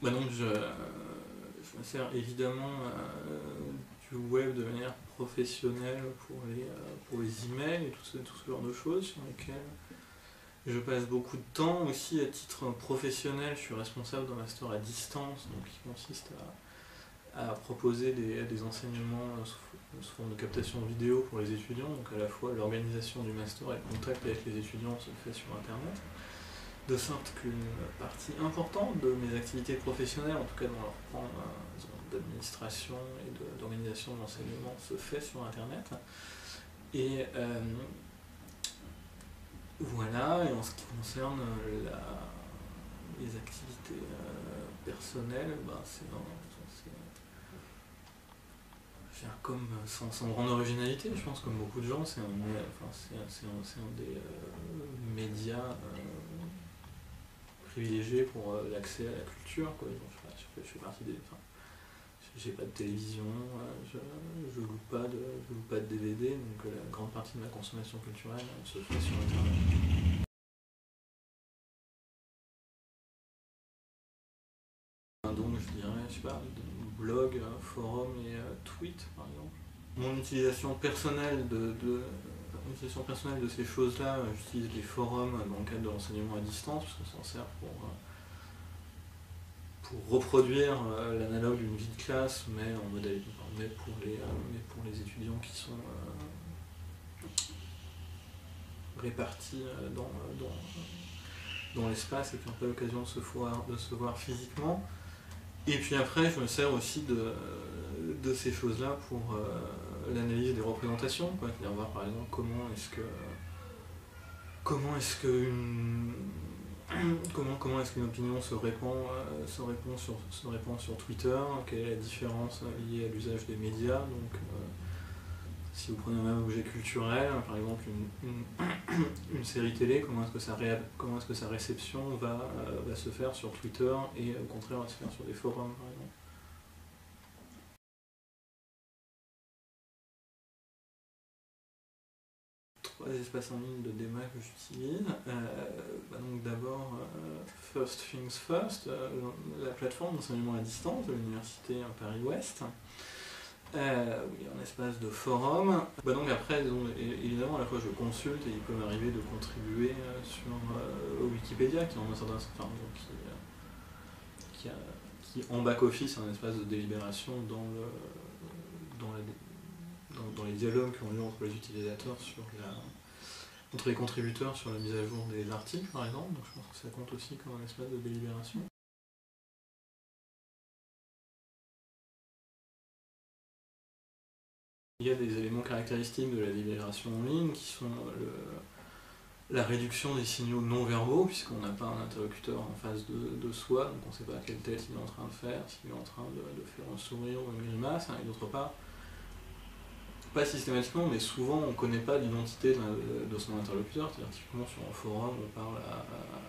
Donc je me sers évidemment du web de manière professionnelle pour les emails et tout ce genre de choses sur lesquelles je passe beaucoup de temps. Aussi à titre professionnel, je suis responsable d'un master à distance, donc qui consiste à proposer des enseignements sous forme de captation vidéo pour les étudiants, donc à la fois l'organisation du master et le contact avec les étudiants se fait sur internet, de sorte qu'une partie importante de mes activités professionnelles, en tout cas dans leur plan d'administration et d'organisation de l'enseignement, se fait sur internet. Et voilà, et en ce qui concerne les activités personnelles, comme sans grande originalité, je pense, comme beaucoup de gens, c'est un des médias privilégiés pour l'accès à la culture, quoi. Je fais partie des... j'ai pas de télévision, je loue pas de DVD, donc la grande partie de ma consommation culturelle se fait sur internet. Donc je dirais, je sais pas, blog, forum et tweet par exemple. Mon utilisation personnelle de ces choses-là, j'utilise les forums dans le cadre de l'enseignement à distance, parce que ça s'en sert pour reproduire l'analogue d'une vie de classe, mais en modalité, mais pour les étudiants qui sont répartis dans l'espace et qui n'ont pas l'occasion de se voir physiquement. Et puis après, je me sers aussi de ces choses-là pour l'analyse des représentations, c'est-à-dire voir par exemple comment est-ce qu'une opinion se répand sur Twitter, quelle est la différence liée à l'usage des médias. Donc, si vous prenez un même objet culturel, par exemple une série télé, comment est-ce que sa réception va se faire sur Twitter et au contraire va se faire sur des forums par exemple. Trois espaces en ligne de démat que j'utilise. Donc d'abord, First Things First, la plateforme d'enseignement à distance de l'université Paris-Ouest. Où il y a un espace de forum. Donc après, évidemment, à la fois je consulte et il peut m'arriver de contribuer sur Wikipédia, qui en un certain sens, qui en back-office est un espace de délibération dans les dialogues qui ont lieu entre les utilisateurs entre les contributeurs sur la mise à jour des articles par exemple. Donc je pense que ça compte aussi comme un espace de délibération. Il y a des éléments caractéristiques de la délibération en ligne qui sont la réduction des signaux non-verbaux, puisqu'on n'a pas un interlocuteur en face de soi, donc on ne sait pas quelle tête il est en train de faire, s'il est en train de faire un sourire ou une grimace, et d'autre part, pas systématiquement, mais souvent on ne connaît pas l'identité de son interlocuteur, c'est-à-dire typiquement sur un forum on parle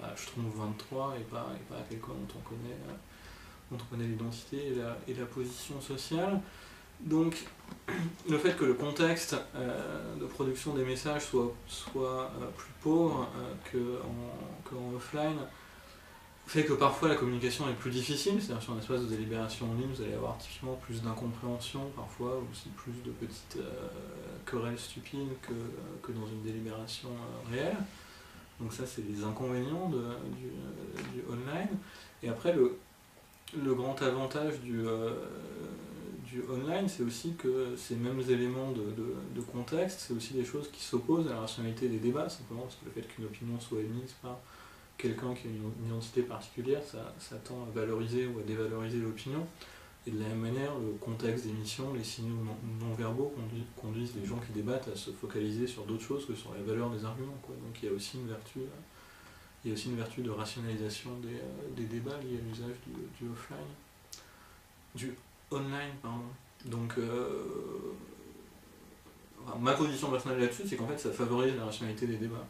à Schtroumpf 23 et pas à quelqu'un dont on connaît l'identité et la position sociale. Donc le fait que le contexte de production des messages soit plus pauvre qu'en offline fait que parfois la communication est plus difficile, c'est-à-dire sur un espace de délibération en ligne vous allez avoir typiquement plus d'incompréhension parfois, ou aussi plus de petites querelles stupides que dans une délibération réelle. Donc ça c'est les inconvénients du online. Et après le grand avantage du online, c'est aussi que ces mêmes éléments de contexte, c'est aussi des choses qui s'opposent à la rationalité des débats, simplement parce que le fait qu'une opinion soit émise par quelqu'un qui a une identité particulière, ça tend à valoriser ou à dévaloriser l'opinion. Et de la même manière, le contexte d'émission, les signaux non-verbaux conduisent les gens qui débattent à se focaliser sur d'autres choses que sur la valeur des arguments, quoi. Donc il y a aussi une vertu de rationalisation des débats liés à l'usage du online, pardon. Donc ma position personnelle là-dessus, c'est qu'en fait ça favorise la rationalité des débats.